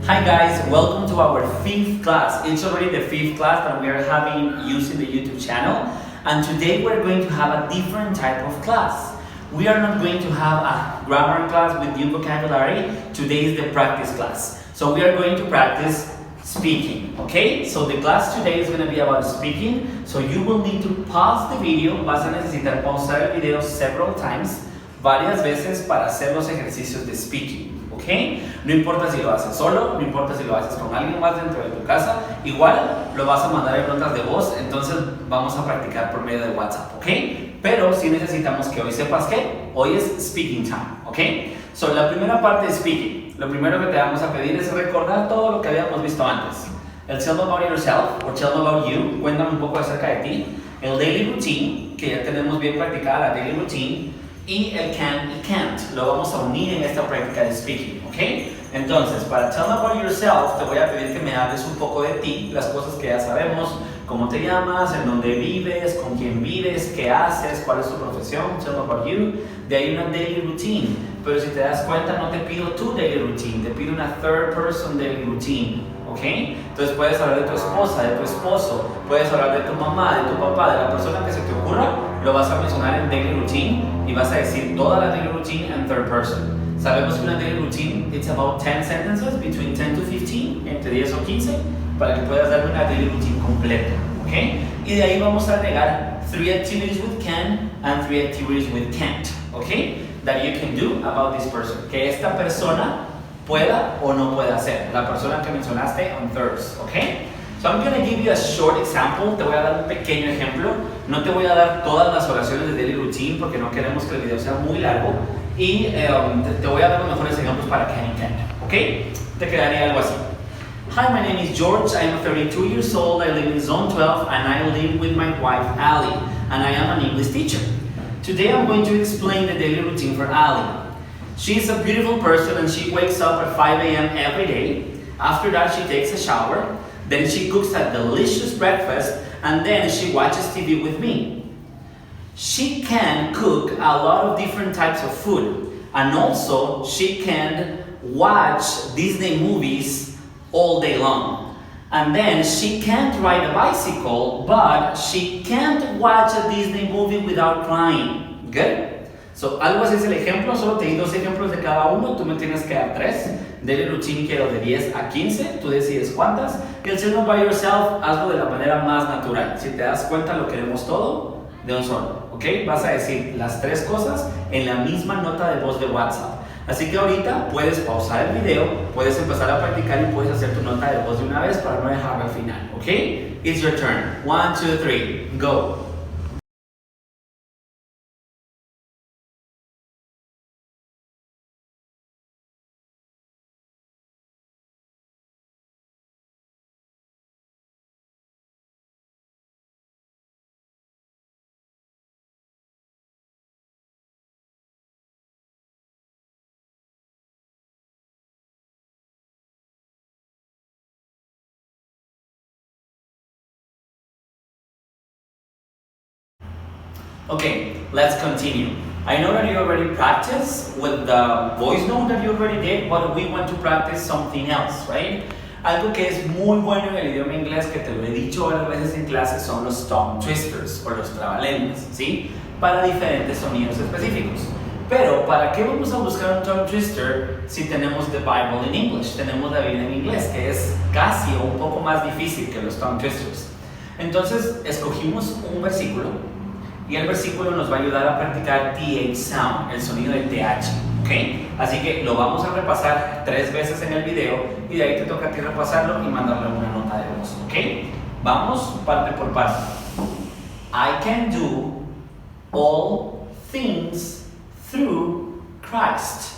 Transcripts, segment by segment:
Hi guys, welcome to our 5th class. It's already the 5th class that we are having using the YouTube channel, and today we're going to have a different type of class. We are not going to have a grammar class with new vocabulary. Today is the practice class. So we are going to practice speaking, okay? So the class today is going to be about speaking, so you will need to pause the video. Vas a necesitar pausar el video several times, varias veces para hacer los ejercicios de speaking. ¿Ok? No importa si lo haces solo, no importa si lo haces con alguien más dentro de tu casa, igual lo vas a mandar en notas de voz, entonces vamos a practicar por medio de WhatsApp, ¿ok? Pero sí necesitamos que hoy sepas que hoy es speaking time, ¿ok? So, la primera parte de speaking, lo primero que te vamos a pedir es recordar todo lo que habíamos visto antes. El tell me about yourself, o tell me about you, cuéntame un poco acerca de ti. El daily routine, que ya tenemos bien practicada la daily routine. Y el can y can't, lo vamos a unir en esta práctica de speaking, ¿ok? Entonces, para tell me about yourself, te voy a pedir que me hables un poco de ti, las cosas que ya sabemos, cómo te llamas, en dónde vives, con quién vives, qué haces, cuál es tu profesión, tell me about you. De ahí una daily routine, pero si te das cuenta no te pido tu daily routine, te pido una third person daily routine, ¿ok? Entonces puedes hablar de tu esposa, de tu esposo, puedes hablar de tu mamá, de tu papá, de la persona que se te ocurra, lo vas a mencionar en daily routine y vas a decir toda la daily routine en third person. Sabemos que una daily routine it's about 10 sentences, between 10 to 15, entre 10 o 15, para que puedas darme una daily routine completa, ¿ok? Y de ahí vamos a agregar 3 activities with can and 3 activities with can't, ¿ok? That you can do about this person, que esta persona pueda o no pueda hacer, la persona que mencionaste on thirds, ¿ok? So I'm going to give you a short example, te voy a dar un pequeño ejemplo, no te voy a dar todas las oraciones de daily routine porque no queremos que el video sea muy largo y te voy a dar los mejores ejemplos para can y can't, ¿ok? Te quedaría algo así. Hi, my name is George, I am 32 years old, I live in Zone 12 and I live with my wife Ali and I am an English teacher. Today I'm going to explain the daily routine for Ali. She is a beautiful person and she wakes up at 5 a.m. every day. After that she takes a shower. Then she cooks a delicious breakfast and then she watches TV with me. She can cook a lot of different types of food and also she can watch Disney movies all day long. And then she can't ride a bicycle, but she can't watch a Disney movie without crying. Good? So, algo así es el ejemplo, solo te di 2 ejemplos de cada uno, tú me tienes que dar 3. Daily routine quiero de 10 a 15, tú decides cuántas. Y el tell me about yourself, hazlo de la manera más natural. Si te das cuenta, lo queremos todo de un solo, ¿ok? Vas a decir las 3 cosas en la misma nota de voz de WhatsApp. Así que ahorita puedes pausar el video, puedes empezar a practicar y puedes hacer tu nota de voz de una vez para no dejarlo al final, ¿ok? It's your turn. 1, 2, 3, go. Okay, let's continue. I know that you already practiced with the voice note that you already did, but we want to practice something else, right? Algo que es muy bueno en el idioma inglés, que te lo he dicho varias veces en clases, son los tongue twisters o los trabalenguas, ¿sí? Para diferentes sonidos específicos. Pero, ¿para qué vamos a buscar un tongue twister si tenemos the Bible in English? Tenemos la Biblia en inglés, que es casi o un poco más difícil que los tongue twisters. Entonces, escogimos un versículo y el versículo nos va a ayudar a practicar TH sound, el sonido de TH, ¿ok? Así que lo vamos a repasar 3 veces en el video y de ahí te toca a ti repasarlo y mandarle una nota de voz, ¿ok? Vamos parte por parte. I can do all things through Christ,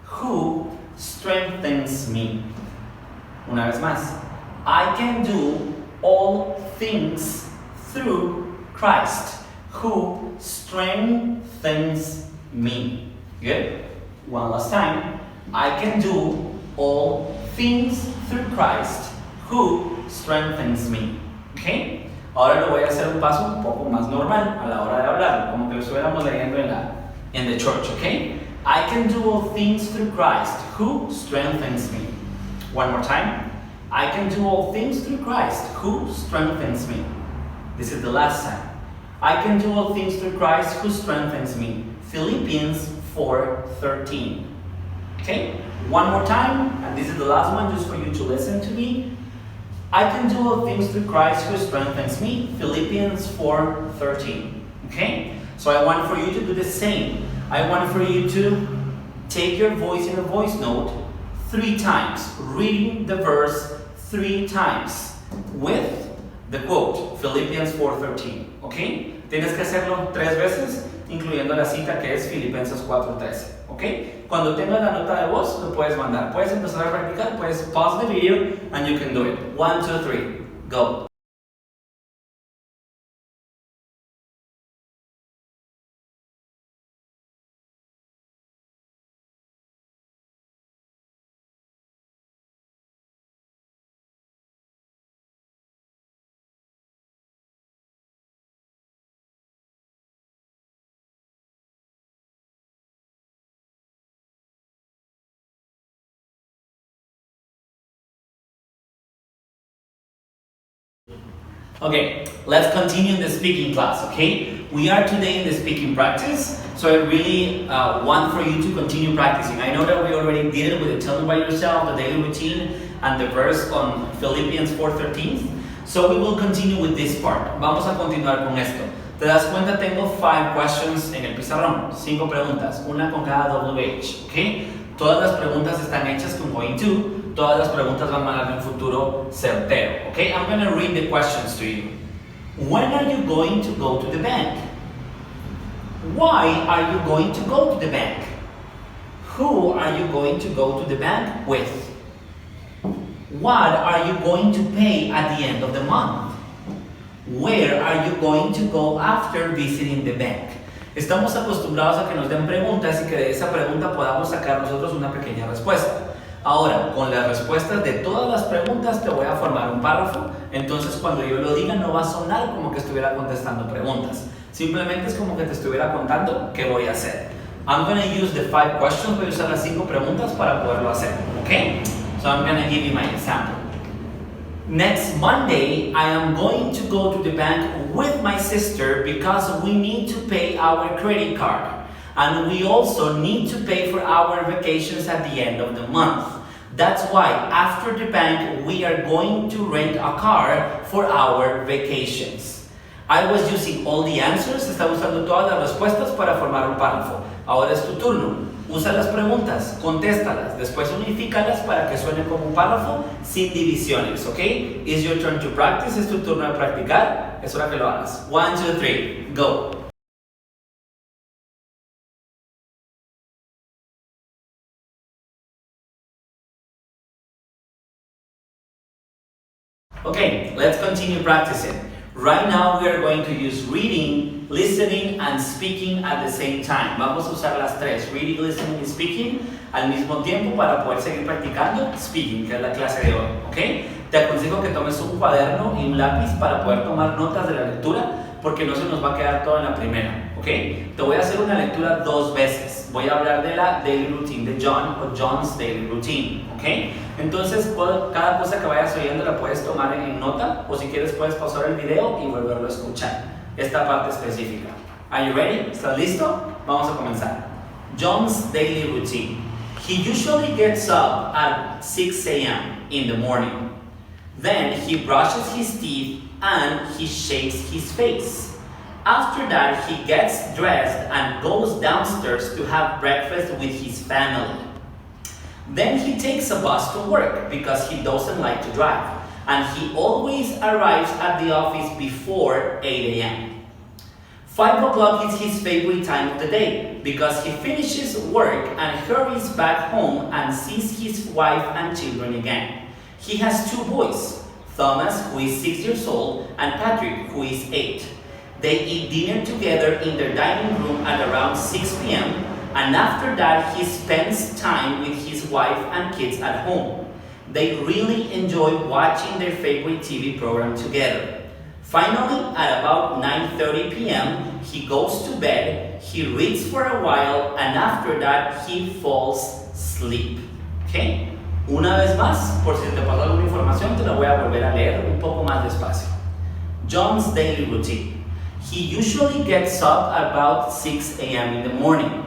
who strengthens me. Una vez más. I can do all things through Christ, who strengthens me. Good? One last time. I can do all things through Christ, who strengthens me. Okay? Ahora lo voy a hacer un paso un poco más normal a la hora de hablar, como que lo estuviéramos leyendo en the church, okay? I can do all things through Christ, who strengthens me. One more time. I can do all things through Christ who strengthens me. This is the last time. I can do all things through Christ who strengthens me. Philippians 4:13. Okay? One more time, and this is the last one just for you to listen to me. I can do all things through Christ who strengthens me. Philippians 4:13. Okay? So I want for you to do the same. I want for you to take your voice in a voice note 3 times, reading the verse 3 times with the quote, Philippians 4:13. ¿Ok? Tienes que hacerlo 3 veces, incluyendo la cita que es Filipenses 4:13. ¿Ok? Cuando tengas la nota de voz, lo puedes mandar. Puedes empezar a practicar, puedes pause the video, and you can do it. 1, 2, 3, go. Okay, let's continue in the speaking class, okay? We are today in the speaking practice, so I really want for you to continue practicing. I know that we already did it with the tell me by yourself, the daily routine, and the verse on Philippians 4:13. So we will continue with this part. Vamos a continuar con esto. ¿Te das cuenta? Tengo 5 questions en el pizarrón, 5 preguntas, una con cada WH, okay? Todas las preguntas están hechas con going to. Todas las preguntas van a dar un futuro certero. Okay, I'm going to read the questions to you. When are you going to go to the bank? Why are you going to go to the bank? Who are you going to go to the bank with? What are you going to pay at the end of the month? Where are you going to go after visiting the bank? Estamos acostumbrados a que nos den preguntas y que de esa pregunta podamos sacar nosotros una pequeña respuesta. Ahora, con las respuestas de todas las preguntas te voy a formar un párrafo, entonces cuando yo lo diga no va a sonar como que estuviera contestando preguntas, simplemente es como que te estuviera contando qué voy a hacer. I'm going to use the 5 questions, voy a usar las 5 preguntas para poderlo hacer, okay? So I'm going to give you my example. Next Monday, I am going to go to the bank with my sister because we need to pay our credit card. And we also need to pay for our vacations at the end of the month. That's why after the bank, we are going to rent a car for our vacations. I was using all the answers, estaba usando todas las respuestas para formar un párrafo. Ahora es tu turno. Usa las preguntas, contéstalas, después unifícalas para que suene como un párrafo sin divisiones, ¿ok? It's your turn to practice, es tu turno de practicar, es hora que lo hagas. 1, 2, 3, go! Okay, let's continue practicing. Right now we are going to use reading, listening, and speaking at the same time. Vamos a usar las 3, reading, listening y speaking, al mismo tiempo para poder seguir practicando speaking, que es la clase de hoy, ¿ok? Te aconsejo que tomes un cuaderno y un lápiz para poder tomar notas de la lectura, porque no se nos va a quedar todo en la primera, ¿ok? Te voy a hacer una lectura 2 veces. Voy a hablar de la daily routine de John o John's daily routine, ¿ok? Entonces, cada cosa que vayas oyendo la puedes tomar en nota, o si quieres puedes pausar el video y volverlo a escuchar, esta parte específica. Are you ready? ¿Estás listo? Vamos a comenzar. John's daily routine. He usually gets up at 6 a.m. in the morning. Then he brushes his teeth and he shaves his face. After that, he gets dressed and goes downstairs to have breakfast with his family. Then he takes a bus to work because he doesn't like to drive, and he always arrives at the office before 8 a.m. 5 o'clock is his favorite time of the day because he finishes work and hurries back home and sees his wife and children again. He has 2 boys, Thomas, who is 6 years old, and Patrick, who is 8. They eat dinner together in their dining room at around 6 p.m. and after that he spends time with his wife and kids at home. They really enjoy watching their favorite TV program together. Finally, at about 9:30 p.m., he goes to bed, he reads for a while, and after that he falls asleep. Okay? Una vez más, por si te pasó alguna información, te la voy a volver a leer un poco más despacio. John's daily routine. He usually gets up about 6 a.m. in the morning.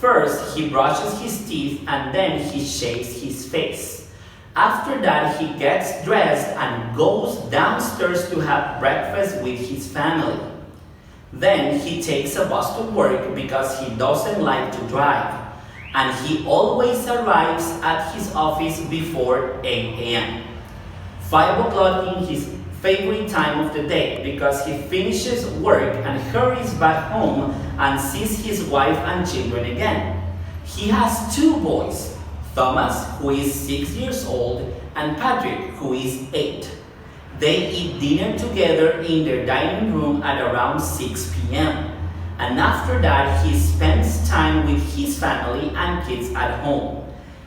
First, he brushes his teeth and then he shaves his face. After that, he gets dressed and goes downstairs to have breakfast with his family. Then he takes a bus to work because he doesn't like to drive. And he always arrives at his office before 8 a.m. 5 o'clock is his favorite time of the day because he finishes work and hurries back home and sees his wife and children again. He has 2 boys, Thomas, who is 6 years old, and Patrick, who is 8. They eat dinner together in their dining room at around 6 p.m. And after that, he spends time with his family and kids at home.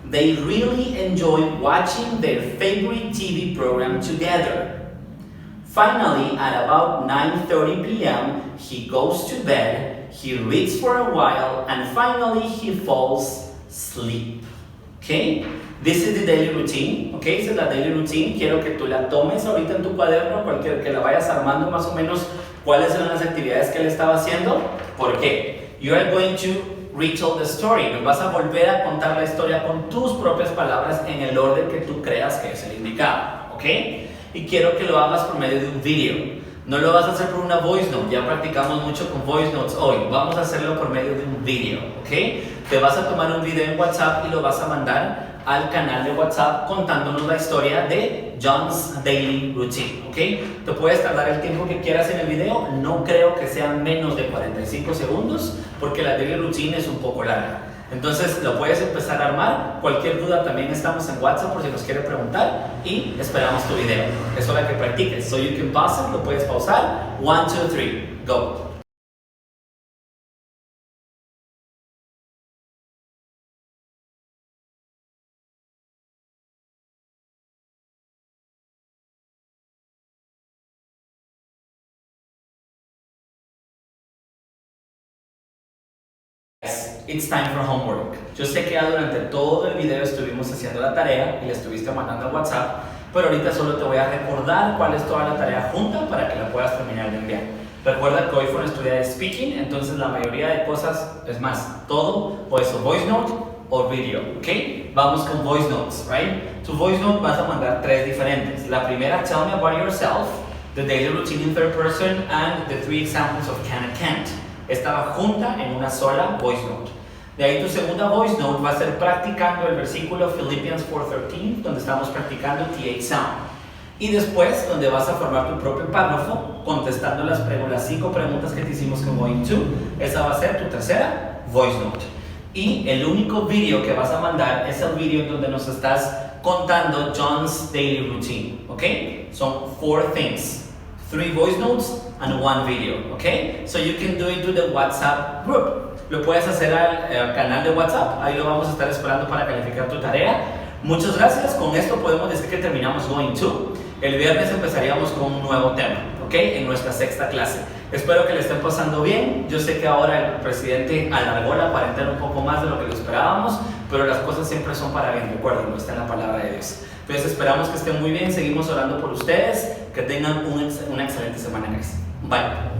They really enjoy watching their favorite TV program together. Finally, at about 9:30 p.m., he goes to bed, he reads for a while, and finally he falls asleep. Okay? This is the daily routine. Okay? Esa es la daily routine. Quiero que tú la tomes ahorita en tu cuaderno, que la vayas armando más o menos cuáles eran las actividades que él estaba haciendo. ¿Por qué? You are going to retell the story. Nos vas a volver a contar la historia con tus propias palabras en el orden que tú creas que es el indicado. ¿Ok? Y quiero que lo hagas por medio de un video. No lo vas a hacer por una voice note. Ya practicamos mucho con voice notes hoy. Vamos a hacerlo por medio de un video. ¿Ok? Te vas a tomar un video en WhatsApp y lo vas a mandar al canal de WhatsApp contándonos la historia de John's Daily Routine, ¿ok? Te puedes tardar el tiempo que quieras en el video, no creo que sean menos de 45 segundos porque la Daily Routine es un poco larga. Entonces lo puedes empezar a armar, cualquier duda también estamos en WhatsApp por si nos quiere preguntar y esperamos tu video. Es hora que practiques, so you can pause it, lo puedes pausar, 1, 2, 3, go. It's time for homework. Yo sé que ya durante todo el video estuvimos haciendo la tarea y la estuviste mandando a WhatsApp, pero ahorita solo te voy a recordar cuál es toda la tarea junta para que la puedas terminar de enviar. Recuerda que hoy fue una estudia de speaking, entonces la mayoría de cosas, es más, todo, o eso, voice note o video, ¿ok? Vamos con voice notes, right? Tu voice note vas a mandar 3 diferentes. La primera, tell me about yourself, the daily routine in third person, and the 3 examples of can and can't. Estaba junta en una sola voice note. De ahí tu segunda voice note va a ser practicando el versículo Philippians 4:13, donde estamos practicando TH sound. Y después, donde vas a formar tu propio párrafo, contestando las 5 preguntas que te hicimos con Going To, esa va a ser tu tercera voice note. Y el único video que vas a mandar es el video donde nos estás contando John's daily routine, ¿ok? Son 4 things, 3 voice notes and 1 video, ¿ok? So you can do it to the WhatsApp group. Lo puedes hacer al canal de WhatsApp, ahí lo vamos a estar esperando para calificar tu tarea. Muchas gracias, con esto podemos decir que terminamos Going To. El viernes empezaríamos con un nuevo tema, ¿ok? En nuestra 6ª clase. Espero que le estén pasando bien. Yo sé que ahora el presidente alargó la cuarentena un poco más de lo que lo esperábamos, pero las cosas siempre son para bien, recuerden, está en la palabra de Dios. Entonces esperamos que estén muy bien, seguimos orando por ustedes, que tengan una excelente semana, guys. Bye.